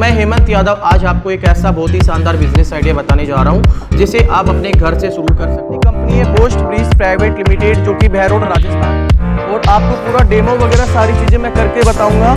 मैं हेमंत यादव आज आपको एक ऐसा बहुत ही शानदार बिजनेस आइडिया बताने जा रहा हूं जिसे आप अपने घर से शुरू कर सकते हैं। कंपनी है पोस्ट ब्रिज प्राइवेट लिमिटेड जो कि भैरोड राजस्थान, और आपको पूरा डेमो वगैरह सारी चीजें मैं करके बताऊंगा।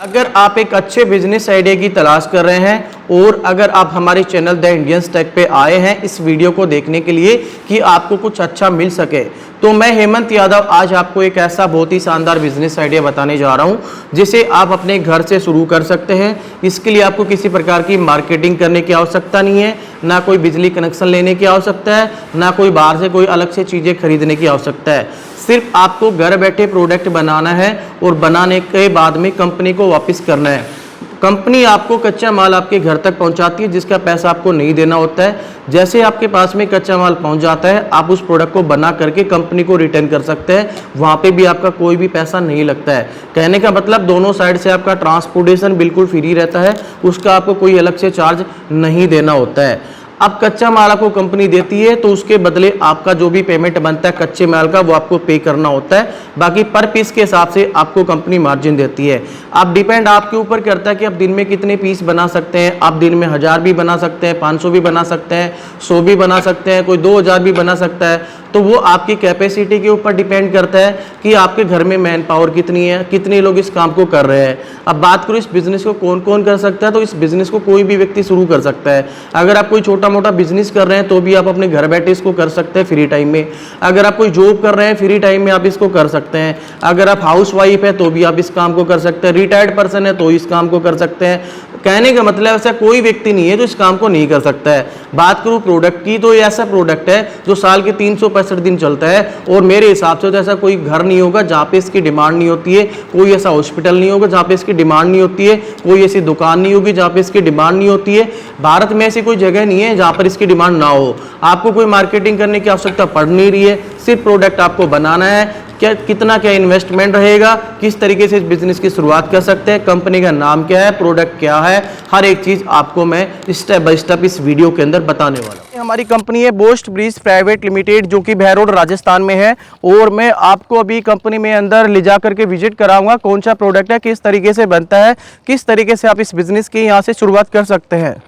अगर आप एक अच्छे बिजनेस आइडिया की तलाश कर रहे हैं और अगर आप हमारे चैनल द इंडियंस टेक पे आए हैं इस वीडियो को देखने के लिए कि आपको कुछ अच्छा मिल सके, तो मैं हेमंत यादव आज आपको एक ऐसा बहुत ही शानदार बिजनेस आइडिया बताने जा रहा हूं जिसे आप अपने घर से शुरू कर सकते हैं। इसके लिए आपको किसी प्रकार की मार्केटिंग करने की आवश्यकता नहीं है, ना कोई बिजली कनेक्शन लेने की आवश्यकता है, ना कोई बाहर से कोई अलग से चीज़ें खरीदने की आवश्यकता है। सिर्फ आपको घर बैठे प्रोडक्ट बनाना है और बनाने के बाद में कंपनी को वापस करना है। कंपनी आपको कच्चा माल आपके घर तक पहुंचाती है जिसका पैसा आपको नहीं देना होता है। जैसे आपके पास में कच्चा माल पहुंच जाता है आप उस प्रोडक्ट को बना करके कंपनी को रिटर्न कर सकते हैं। वहाँ पे भी आपका कोई भी पैसा नहीं लगता है। कहने का मतलब दोनों साइड से आपका ट्रांसपोर्टेशन बिल्कुल फ्री रहता है, उसका आपको कोई अलग से चार्ज नहीं देना होता है। अब कच्चा माल आपको कंपनी देती है तो उसके बदले आपका जो भी पेमेंट बनता है कच्चे माल का वो आपको पे करना होता है। बाकी पर पीस के हिसाब से आपको कंपनी मार्जिन देती है। अब डिपेंड आपके ऊपर करता है कि आप दिन में कितने पीस बना सकते हैं। आप दिन में 1000 भी बना सकते हैं, 500 भी बना सकते हैं, 100 भी बना सकते हैं, कोई 2000 भी बना सकता है। तो वो आपकी कैपेसिटी के ऊपर डिपेंड करता है कि आपके घर में मैन पावर कितनी है, कितने लोग इस काम को कर रहे हैं। अब बात करो इस बिजनेस को कौन कौन कर सकता है, तो इस बिजनेस को कोई भी व्यक्ति शुरू कर सकता है। अगर आप कोई छोटा मोटा बिजनेस कर रहे हैं तो भी आप अपने घर बैठे इसको कर सकते हैं फ्री टाइम में। अगर आप कोई जॉब कर रहे हैं फ्री टाइम में आप इसको कर सकते हैं। अगर आप हाउस वाइफ है तो भी आप इस काम को कर सकते हैं। रिटायर्ड पर्सन है तो इस काम को कर सकते हैं। कहने का मतलब ऐसा कोई व्यक्ति नहीं है जो इस काम को नहीं कर सकता है। बात करूं प्रोडक्ट की तो ये ऐसा प्रोडक्ट है जो साल के 365 दिन चलता है, और मेरे हिसाब से तो ऐसा कोई घर नहीं होगा जहाँ पे इसकी डिमांड नहीं होती है, कोई ऐसा हॉस्पिटल नहीं होगा जहाँ पे इसकी डिमांड नहीं होती है, कोई ऐसी दुकान नहीं होगी जहाँ पे इसकी डिमांड नहीं होती है। भारत में ऐसी कोई जगह नहीं है जहाँ पर इसकी डिमांड ना हो। आपको कोई मार्केटिंग करने की आवश्यकता पड़ नहीं रही है, सिर्फ प्रोडक्ट आपको बनाना है। कितना इन्वेस्टमेंट रहेगा, किस तरीके से इस बिजनेस की शुरुआत कर सकते हैं, कंपनी का नाम क्या है, प्रोडक्ट क्या है, हर एक चीज आपको मैं स्टेप बाय स्टेप इस वीडियो के अंदर बताने वाला हूं। हमारी कंपनी है पोस्ट ब्रिज प्राइवेट लिमिटेड जो कि भैरोड राजस्थान में है, और मैं आपको अभी कंपनी में अंदर ले जा करके विजिट कराऊंगा कौन सा प्रोडक्ट है, किस तरीके से बनता है, किस तरीके से आप इस बिजनेस की यहाँ से शुरुआत कर सकते हैं।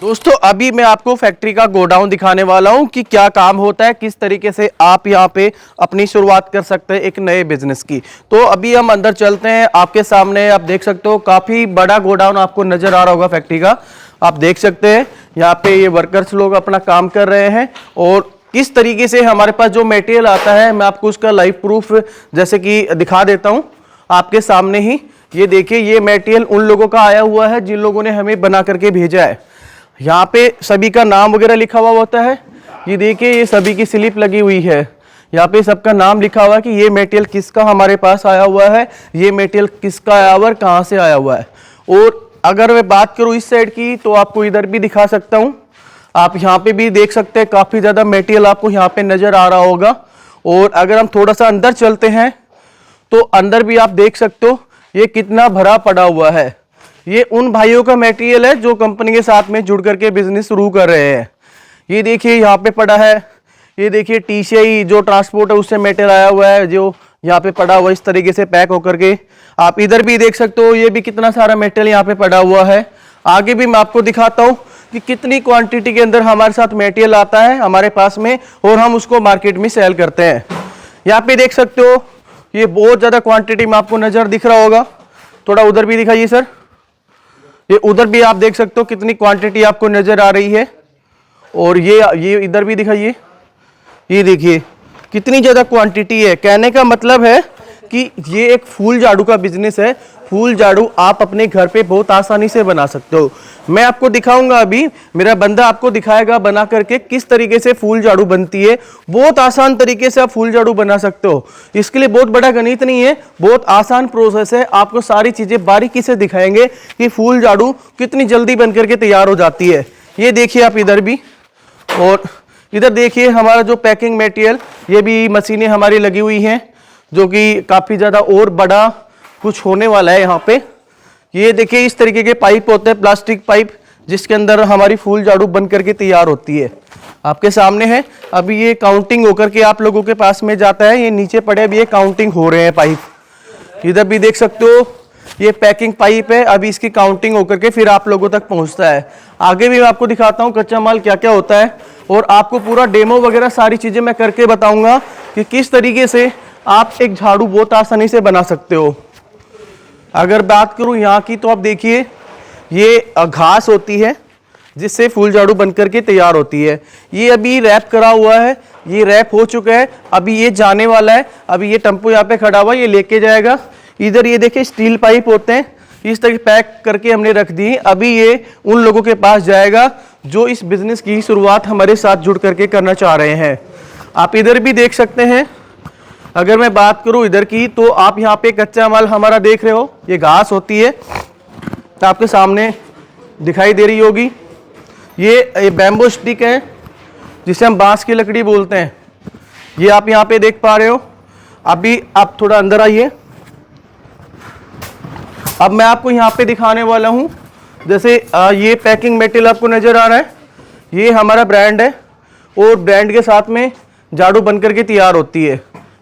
दोस्तों अभी मैं आपको फैक्ट्री का गोडाउन दिखाने वाला हूं कि क्या काम होता है, किस तरीके से आप यहां पे अपनी शुरुआत कर सकते हैं एक नए बिजनेस की। तो अभी हम अंदर चलते हैं। आपके सामने आप देख सकते हो काफी बड़ा गोडाउन आपको नजर आ रहा होगा फैक्ट्री का। आप देख सकते हैं यहाँ पे ये वर्कर्स लोग अपना काम कर रहे हैं, और किस तरीके से हमारे पास जो मटेरियल आता है मैं आपको उसका लाइव प्रूफ जैसे कि दिखा देता हूँ आपके सामने ही। ये देखिए ये मटेरियल उन लोगों का आया हुआ है जिन लोगों ने हमें बना करके भेजा है। यहाँ पे सभी का नाम वगैरह लिखा हुआ होता है। ये देखिए ये सभी की स्लिप लगी हुई है, यहाँ पे सबका नाम लिखा हुआ है कि ये मटेरियल किसका हमारे पास आया हुआ है, ये मटेरियल किसका आया हुआ है, कहाँ से आया हुआ है। और अगर मैं बात करूँ इस साइड की तो आपको इधर भी दिखा सकता हूँ। आप यहाँ पे भी देख सकते हैं काफ़ी ज़्यादा मटेरियल आपको यहाँ पे नज़र आ रहा होगा। और अगर हम थोड़ा सा अंदर चलते हैं तो अंदर भी आप देख सकते हो ये कितना भरा पड़ा हुआ है। ये उन भाइयों का मटेरियल है जो कंपनी के साथ में जुड़ करके बिजनेस शुरू कर रहे हैं। ये देखिए यहाँ पे पड़ा है, ये देखिए TCI जो ट्रांसपोर्ट है उससे मटेरियल आया हुआ है जो यहाँ पे पड़ा हुआ इस तरीके से पैक होकर के। आप इधर भी देख सकते हो ये भी कितना सारा मटेरियल यहाँ पे पड़ा हुआ है। आगे भी मैं आपको दिखाता हूँ कि कितनी क्वांटिटी के अंदर हमारे साथ मटेरियल आता है हमारे पास में, और हम उसको मार्केट में सेल करते हैं। यहाँ पे देख सकते हो ये बहुत ज़्यादा क्वांटिटी में आपको नज़र दिख रहा होगा। थोड़ा उधर भी दिखाइए सर, ये उधर भी आप देख सकते हो कितनी क्वांटिटी आपको नजर आ रही है। और ये इधर भी दिखाइए, ये देखिए कितनी ज्यादा क्वांटिटी है। कहने का मतलब है कि ये एक फूल झाड़ू का बिजनेस है। फूल झाड़ू आप अपने घर पे बहुत आसानी से बना सकते हो। मैं आपको दिखाऊंगा, अभी मेरा बंदा आपको दिखाएगा बना करके किस तरीके से फूल झाड़ू बनती है। बहुत आसान तरीके से आप फूल झाड़ू बना सकते हो। इसके लिए बहुत बड़ा गणित नहीं है, बहुत आसान प्रोसेस है। आपको सारी चीजें बारीकी से दिखाएंगे कि फूल झाड़ू कितनी जल्दी बन करके तैयार हो जाती है। ये देखिए आप इधर भी, और इधर देखिए हमारा जो पैकिंग मटेरियल, ये भी मशीनें हमारी लगी हुई हैं जो कि काफी ज्यादा और बड़ा कुछ होने वाला है यहाँ पे। ये देखिए इस तरीके के पाइप होते हैं, प्लास्टिक पाइप, जिसके अंदर हमारी फूल झाड़ू बन करके तैयार होती है। आपके सामने है, अभी ये काउंटिंग होकर के आप लोगों के पास में जाता है। ये नीचे पड़े अभी ये काउंटिंग हो रहे हैं पाइप। इधर भी देख सकते हो ये पैकिंग पाइप है, अभी इसकी काउंटिंग होकर के फिर आप लोगों तक पहुंचता है। आगे भी मैं आपको दिखाता हूँ कच्चा माल क्या क्या होता है, और आपको पूरा डेमो वगैरह सारी चीज़ें मैं करके बताऊंगा कि किस तरीके से आप एक झाड़ू बहुत आसानी से बना सकते हो। अगर बात करूँ यहाँ की, तो आप देखिए ये घास होती है जिससे फूल झाड़ू बनकर के तैयार होती है। ये अभी रैप करा हुआ है, ये रैप हो चुका है, अभी ये जाने वाला है। अभी ये टेम्पो यहाँ पे खड़ा हुआ है, ये लेके जाएगा। इधर ये देखिए स्टील पाइप होते हैं, इस तरह पैक करके हमने रख दी। अभी ये उन लोगों के पास जाएगा जो इस बिजनेस की शुरुआत हमारे साथ जुड़ करके करना चाह रहे हैं। आप इधर भी देख सकते हैं। अगर मैं बात करूं इधर की, तो आप यहाँ पे कच्चा माल हमारा देख रहे हो, ये घास होती है, तो आपके सामने दिखाई दे रही होगी। ये बैम्बू स्टिक है जिसे हम बांस की लकड़ी बोलते हैं, ये आप यहाँ पे देख पा रहे हो। अभी आप थोड़ा अंदर आइए, अब मैं आपको यहाँ पे दिखाने वाला हूँ। जैसे ये पैकिंग मटेरियल आपको नज़र आ रहा है, ये हमारा ब्रांड है, और ब्रांड के साथ में झाड़ू बन करके तैयार होती है।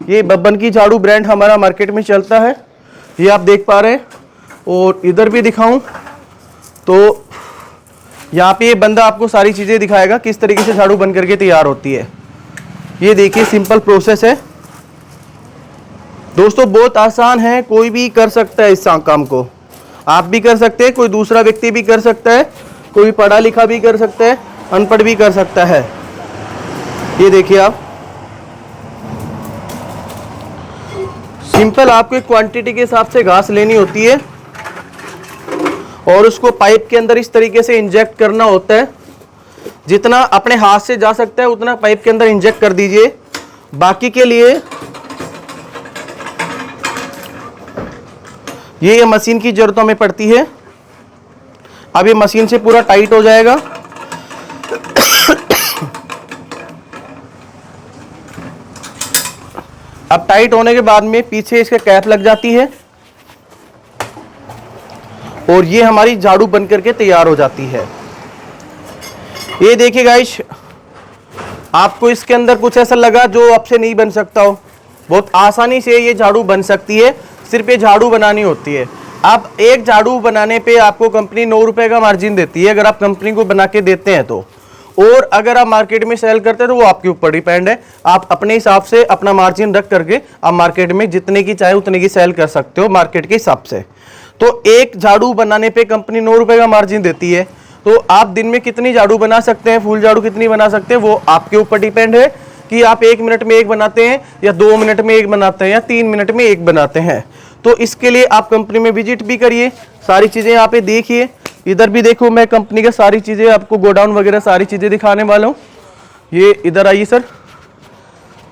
ये बब्बन की झाड़ू ब्रांड हमारा मार्केट में चलता है, ये आप देख पा रहे हैं। और इधर भी दिखाऊं तो यहाँ पे ये बंदा आपको सारी चीज़ें दिखाएगा किस तरीके से झाड़ू बन करके तैयार होती है। ये देखिए सिंपल प्रोसेस है दोस्तों, बहुत आसान है, कोई भी कर सकता है इस काम को। आप भी कर सकते हैं, कोई दूसरा व्यक्ति भी कर सकता है, कोई पढ़ा लिखा भी कर सकता है, अनपढ़ भी कर सकता है। ये देखिए आप, सिंपल आपको एक क्वांटिटी के हिसाब से घास लेनी होती है और उसको पाइप के अंदर इस तरीके से इंजेक्ट करना होता है। जितना अपने हाथ से जा सकता है उतना पाइप के अंदर इंजेक्ट कर दीजिए। बाकी के लिए ये मशीन की जरूरत हमें पड़ती है। अब ये मशीन से पूरा टाइट हो जाएगा। अब टाइट होने के बाद में पीछे इसके कैप लग जाती है और ये हमारी झाड़ू बन करके तैयार हो जाती है। ये देखिए गाइस, आपको इसके अंदर कुछ ऐसा लगा जो आपसे नहीं बन सकता हो, बहुत आसानी से ये झाड़ू बन सकती है। सिर्फ ये झाड़ू बनानी होती है। अब एक झाड़ू बनाने पे आपको कंपनी 9 रुपए का मार्जिन देती है, अगर आप कंपनी को बना के देते हैं तो। और अगर आप मार्केट में सेल करते हैं तो वो आपके ऊपर डिपेंड है। आप अपने हिसाब से अपना मार्जिन रख करके आप मार्केट में जितने की चाहे उतने की सेल कर सकते हो मार्केट के हिसाब से। तो एक झाड़ू बनाने पे कंपनी 9 रुपए का मार्जिन देती है, तो आप दिन में कितनी झाड़ू बना सकते हैं, फुल झाड़ू कितनी बना सकते हैं, वो आपके ऊपर डिपेंड है कि आप 1 मिनट में एक बनाते हैं या 2 मिनट में एक बनाते हैं या 3 मिनट में एक बनाते हैं। तो इसके लिए आप कंपनी में विजिट भी करिए, सारी चीज़ें यहाँ पे देखिए। इधर भी देखो, मैं कंपनी का सारी चीज़ें आपको गोडाउन वगैरह सारी चीज़ें दिखाने वाला हूँ। ये इधर आइए सर,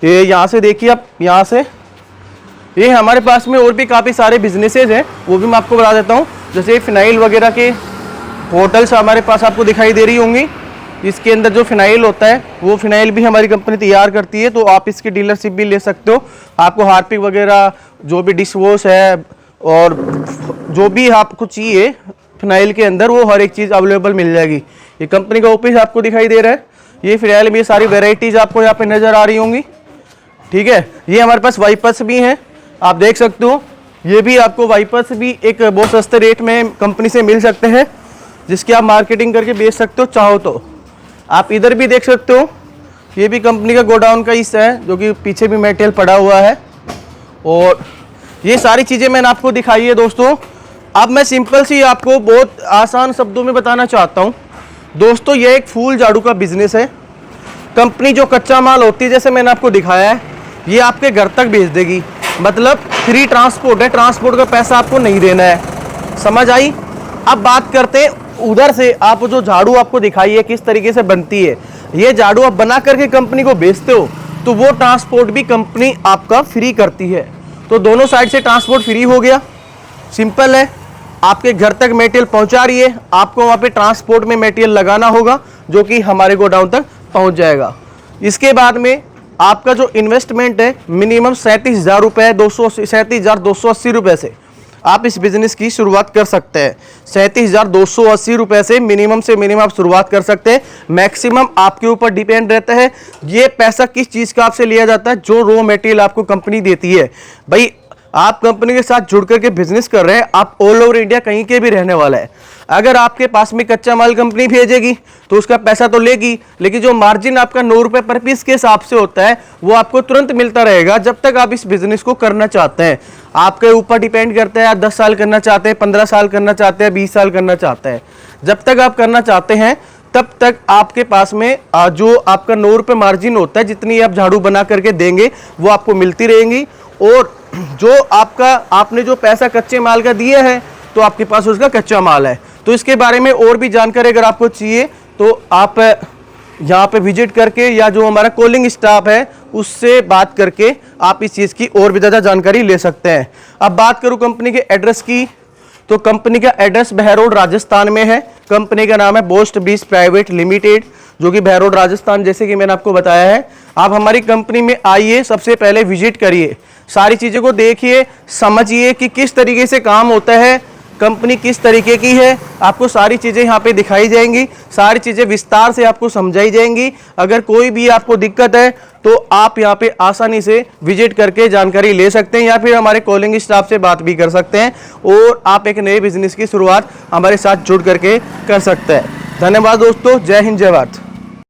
ये यहाँ से देखिए आप, यहाँ से ये हमारे पास में और भी काफ़ी सारे बिजनेसेज हैं, वो भी मैं आपको बता देता हूँ। जैसे फिनाइल वगैरह के होटल्स हमारे पास आपको दिखाई दे रही होंगी। इसके अंदर जो फिनाइल होता है वो फिनाइल भी हमारी कंपनी तैयार करती है, तो आप इसकी डीलरशिप भी ले सकते हो। आपको हार्पिक वगैरह जो भी डिश वॉश है और जो भी आपको चाहिए फिनाइल के अंदर, वो हर एक चीज़ अवेलेबल मिल जाएगी। ये कंपनी का ऑफिस आपको दिखाई दे रहा है। ये फिनाइल में ये सारी वेराइटीज़ आपको यहाँ पे नज़र आ रही होंगी, ठीक है। ये हमारे पास वाइपर्स भी हैं, आप देख सकते हो। ये भी आपको वाइपर्स भी एक बहुत सस्ते रेट में कंपनी से मिल सकते हैं, जिसकी आप मार्केटिंग करके बेच सकते हो चाहो तो। आप इधर भी देख सकते हो, ये भी कंपनी का गोडाउन का हिस्सा है, जो कि पीछे भी मटेरियल पड़ा हुआ है। और ये सारी चीज़ें मैंने आपको दिखाई है दोस्तों। अब मैं सिंपल सी आपको बहुत आसान शब्दों में बताना चाहता हूँ दोस्तों, ये एक फूल झाड़ू का बिजनेस है। कंपनी जो कच्चा माल होती है, जैसे मैंने आपको दिखाया है, ये आपके घर तक भेज देगी। मतलब फ्री ट्रांसपोर्ट है, ट्रांसपोर्ट का पैसा आपको नहीं देना है, समझ आई। अब बात करते हैं उधर से, आप जो झाड़ू आपको दिखाई है किस तरीके से बनती है। ये झाड़ू आप बना करके कंपनी को बेचते हो, तो वो ट्रांसपोर्ट भी कंपनी आपका फ्री करती है। तो दोनों साइड से ट्रांसपोर्ट फ्री हो गया। सिंपल है, आपके घर तक मटेरियल पहुंचा रही है, आपको वहाँ पे ट्रांसपोर्ट में मटेरियल लगाना होगा, जो कि हमारे गोडाउन तक पहुंच जाएगा। इसके बाद में आपका जो इन्वेस्टमेंट है मिनिमम 37,000 रुपये, 37,280 रुपये से आप इस बिज़नेस की शुरुआत कर सकते हैं। 37,280 रुपये से मिनिमम आप शुरुआत कर सकते हैं। मैक्सिमम आपके ऊपर डिपेंड रहता है ये पैसा किस चीज़ का आपसे लिया जाता है। जो रॉ मटेरियल आपको कंपनी देती है, भाई आप कंपनी के साथ जुड़ करके बिजनेस कर रहे हैं, आप ऑल ओवर इंडिया कहीं के भी रहने वाला है। अगर आपके पास में कच्चा माल कंपनी भेजेगी तो उसका पैसा तो लेगी, लेकिन जो मार्जिन आपका 9 रुपए पर पीस के हिसाब से होता है वो आपको तुरंत मिलता रहेगा जब तक आप इस बिजनेस को करना चाहते हैं। आपके ऊपर डिपेंड करता है, आप 10 साल करना चाहते हैं, 15 साल करना चाहते हैं, 20 साल करना चाहते हैं। जब तक आप करना चाहते हैं तब तक आपके पास में जो आपका 9 रुपए मार्जिन होता है, जितनी आप झाड़ू बना करके देंगे वो आपको मिलती रहेंगी। और जो आपने जो पैसा कच्चे माल का दिया है तो आपके पास उसका कच्चा माल है। तो इसके बारे में और भी जानकारी अगर आपको चाहिए तो आप यहाँ पे विजिट करके या जो हमारा कॉलिंग स्टाफ है उससे बात करके आप इस चीज़ की और भी ज़्यादा जानकारी ले सकते हैं। अब बात करूँ कंपनी के एड्रेस की, तो कंपनी का एड्रेस बहरोड राजस्थान में है। कंपनी का नाम है बोस्ट ब्रिज प्राइवेट लिमिटेड, जो कि बहरोड राजस्थान, जैसे कि मैंने आपको बताया है। आप हमारी कंपनी में आइए, सबसे पहले विजिट करिए, सारी चीज़ों को देखिए, समझिए कि किस तरीके से काम होता है, कंपनी किस तरीके की है। आपको सारी चीज़ें यहाँ पे दिखाई जाएंगी, सारी चीज़ें विस्तार से आपको समझाई जाएंगी। अगर कोई भी आपको दिक्कत है तो आप यहाँ पे आसानी से विजिट करके जानकारी ले सकते हैं या फिर हमारे कॉलिंग स्टाफ से बात भी कर सकते हैं और आप एक नए बिजनेस की शुरुआत हमारे साथ जुड़ करके कर सकते हैं। धन्यवाद दोस्तों, जय हिंद, जय भारत।